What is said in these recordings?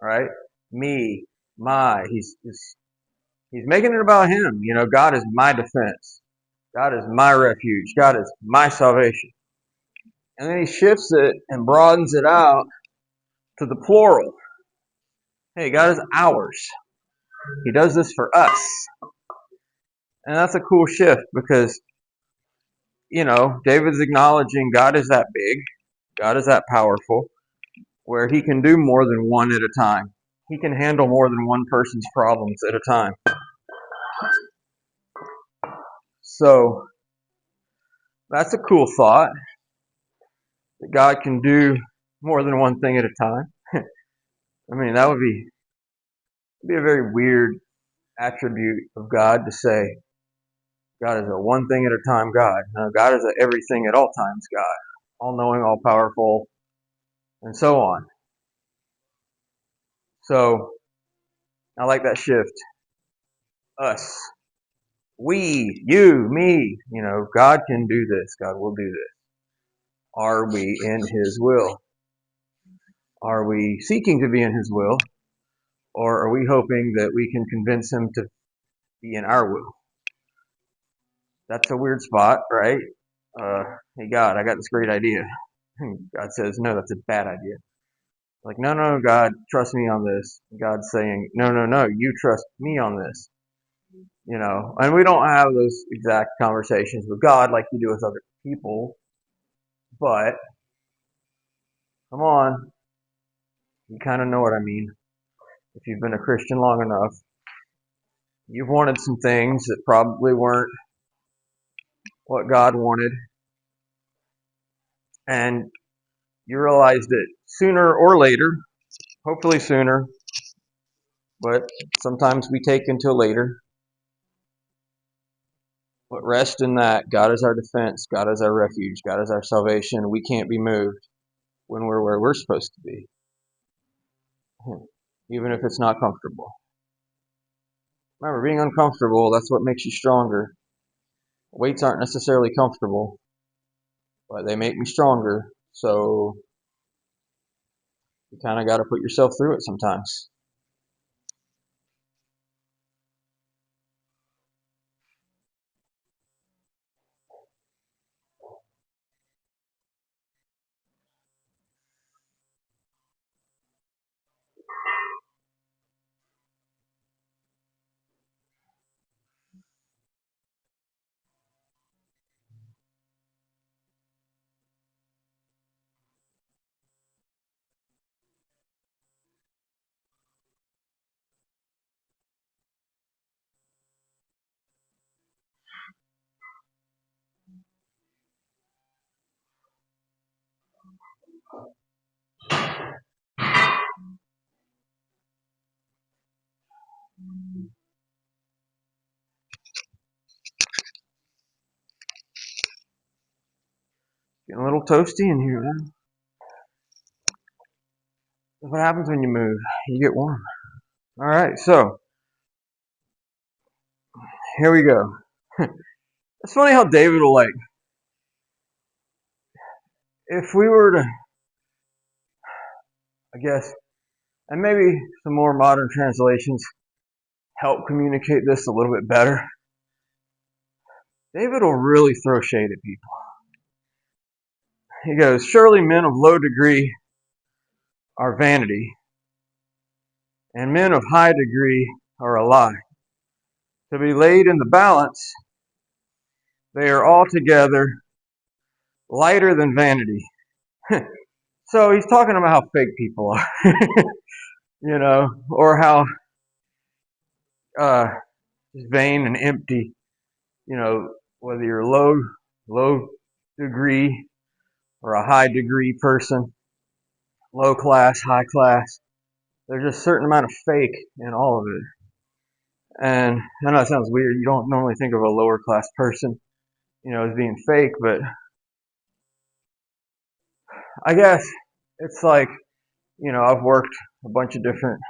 right? Me, my. He's making it about him. God is my defense. God is my refuge. God is my salvation. And then he shifts it and broadens it out to the plural. Hey, God is ours. He does this for us. And that's a cool shift because, David's acknowledging God is that big. God is that powerful, where he can do more than one at a time. He can handle more than one person's problems at a time. So that's a cool thought, that God can do more than one thing at a time. I mean, that would be a very weird attribute of God to say God is a one thing at a time God. No, God is a everything at all times God, all knowing, all powerful, and so on. So I like that shift. Us. We, you, me. God can do this. God will do this. Are we in His will? Are we seeking to be in His will? Or are we hoping that we can convince Him to be in our will? That's a weird spot, right? Hey, God, I got this great idea. God says, no, that's a bad idea. Like, no, no, God, trust me on this. God's saying, no, no, no, you trust me on this. And we don't have those exact conversations with God like you do with other people. But, come on, you kind of know what I mean. If you've been a Christian long enough, you've wanted some things that probably weren't what God wanted. And you realize that sooner or later, hopefully sooner, but sometimes we take until later. But rest in that. God is our defense. God is our refuge. God is our salvation. We can't be moved when we're where we're supposed to be, even if it's not comfortable. Remember, being uncomfortable, that's what makes you stronger. Weights aren't necessarily comfortable, but they make me stronger. So you kind of got to put yourself through it sometimes. Getting a little toasty in here, man. That's what happens when you move. You get warm. All right, so here we go. It's funny how David will if we were to, I guess, and maybe some more modern translations help communicate this a little bit better. David will really throw shade at people. He goes, surely men of low degree are vanity, and men of high degree are a lie. To be laid in the balance, they are altogether lighter than vanity. So he's talking about how fake people are, or how uh, vain and empty, whether you're low degree or a high degree person, low class, high class. There's just a certain amount of fake in all of it. And I know it sounds weird. You don't normally think of a lower class person, as being fake, but I guess it's like, I've worked a bunch of different, I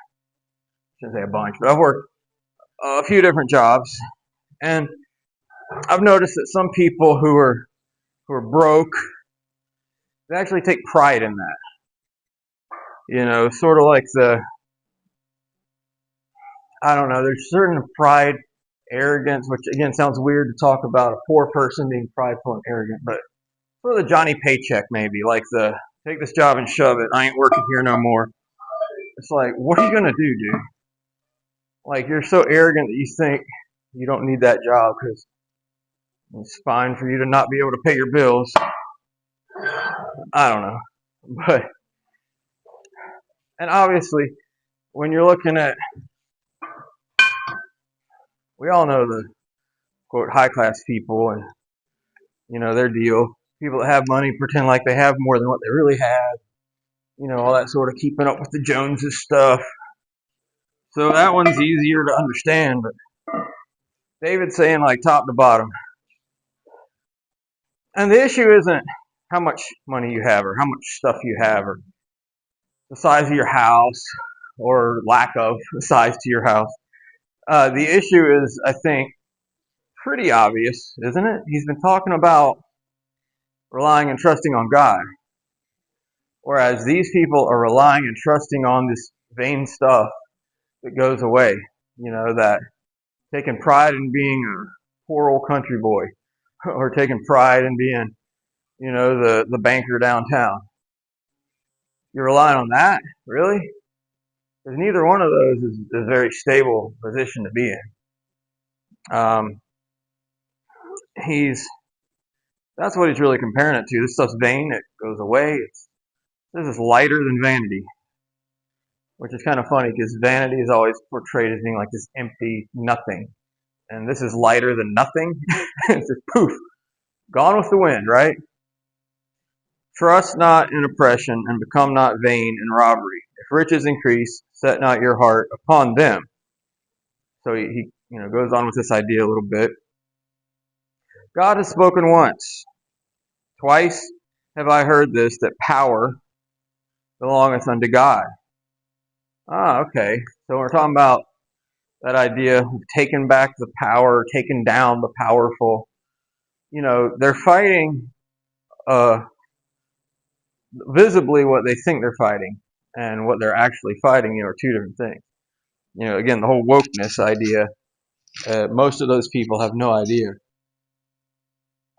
shouldn't say a bunch, but I've worked a few different jobs. And I've noticed that some people who are broke, they actually take pride in that. Sort of like I don't know, there's certain pride, arrogance, which again sounds weird to talk about a poor person being prideful and arrogant, but for the Johnny paycheck maybe, like the take this job and shove it, I ain't working here no more. It's like, what are you gonna do, dude? Like, you're so arrogant that you think you don't need that job because it's fine for you to not be able to pay your bills. I don't know. But, and obviously, when you're looking at, we all know the quote high class people and, their deal. People that have money pretend like they have more than what they really have. All that sort of keeping up with the Joneses stuff. So that one's easier to understand. But David's saying like top to bottom. And the issue isn't how much money you have or how much stuff you have or the size of your house or lack of size to your house. The issue is, I think, pretty obvious, isn't it? He's been talking about relying and trusting on God, whereas these people are relying and trusting on this vain stuff that goes away. That taking pride in being a poor old country boy, or taking pride in being, the banker downtown. You're relying on that, really? Because neither one of those is a very stable position to be in. He's That's what he's really comparing it to. This stuff's vain; it goes away. This is lighter than vanity, which is kind of funny because vanity is always portrayed as being like this empty nothing, and this is lighter than nothing. It's just poof, gone with the wind, right? Trust not in oppression, and become not vain in robbery. If riches increase, set not your heart upon them. So he goes on with this idea a little bit. God has spoken once. Twice have I heard this, that power belongeth unto God. Ah, okay. So we're talking about that idea of taking back the power, taking down the powerful. They're fighting visibly what they think they're fighting and what they're actually fighting, are two different things. Again, the whole wokeness idea, most of those people have no idea.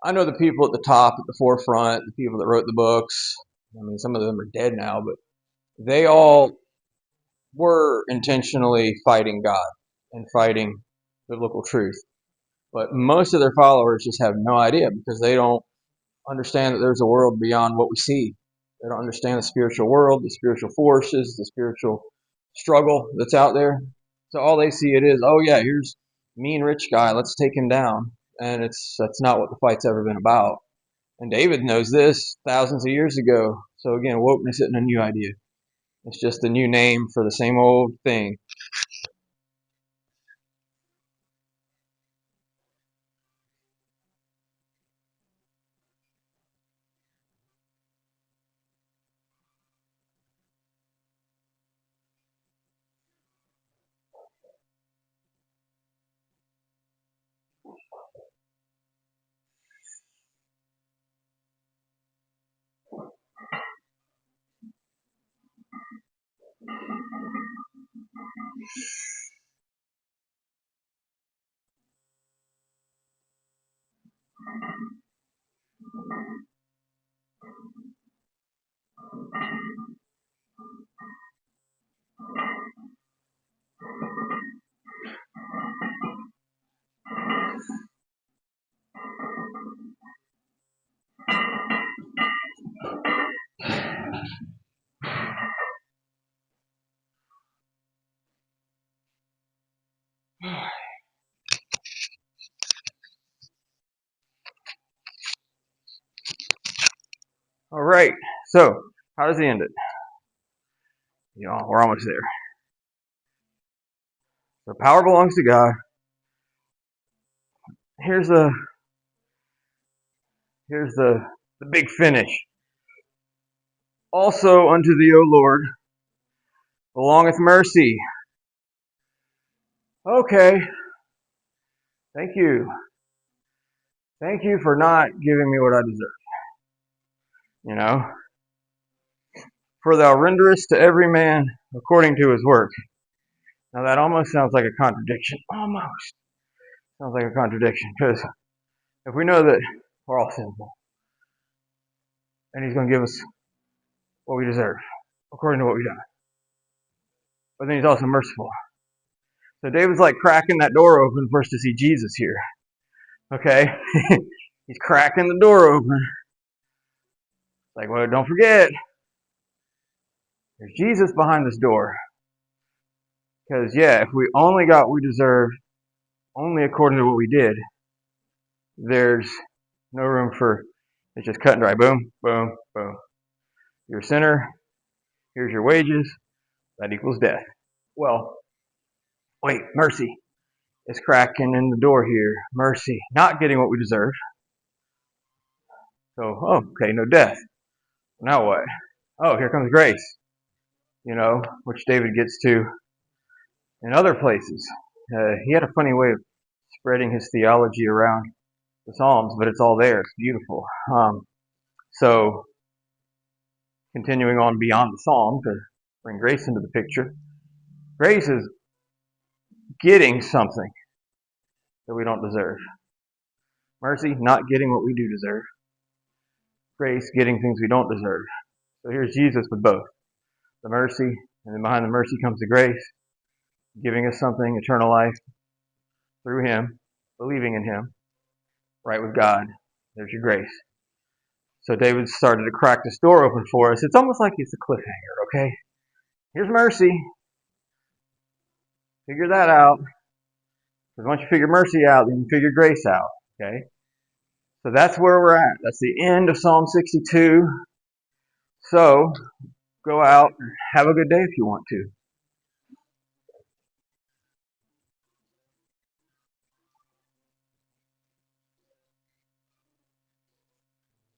I know the people at the top, at the forefront, the people that wrote the books. I mean, some of them are dead now, but they all were intentionally fighting God and fighting biblical truth. But most of their followers just have no idea because they don't understand that there's a world beyond what we see. They don't understand the spiritual world, the spiritual forces, the spiritual struggle that's out there. So all they see it is, oh yeah, here's mean rich guy, let's take him down. And that's not what the fight's ever been about. And David knows this thousands of years ago. So again, wokeness isn't a new idea. It's just a new name for the same old thing. All right. So how does he end it? We're almost there. So power belongs to God. Here's the the big finish. Also unto thee, O Lord, belongeth mercy. Okay. Thank you. Thank you for not giving me what I deserve. For thou renderest to every man according to his work. Now that almost sounds like a contradiction. Almost sounds like a contradiction, because if we know that we're all sinful, and He's going to give us what we deserve, according to what we've done, but then He's also merciful. So David's like cracking that door open for us to see Jesus here. Okay? He's cracking the door open. Like, well, don't forget, there's Jesus behind this door. Because, yeah, if we only got what we deserve, only according to what we did, there's no room for, it's just cut and dry. Boom, boom, boom. You're a sinner. Here's your wages. That equals death. Well, wait, mercy is cracking in the door here. Mercy, not getting what we deserve. So, oh, okay, no death. Now what? Oh, here comes grace. Which David gets to in other places. He had a funny way of spreading his theology around the Psalms, but it's all there. It's beautiful. So, continuing on beyond the Psalm to bring grace into the picture, grace is getting something that we don't deserve. Mercy, not getting what we do deserve. Grace, getting things we don't deserve. So here's Jesus with both. The mercy, and then behind the mercy comes the grace, giving us something, eternal life, through Him, believing in Him, right with God. There's your grace. So David started to crack this door open for us. It's almost like it's a cliffhanger, okay? Here's mercy. Figure that out. Because once you figure mercy out, then you figure grace out, okay? So that's where we're at. That's the end of Psalm 62. So go out and have a good day if you want to.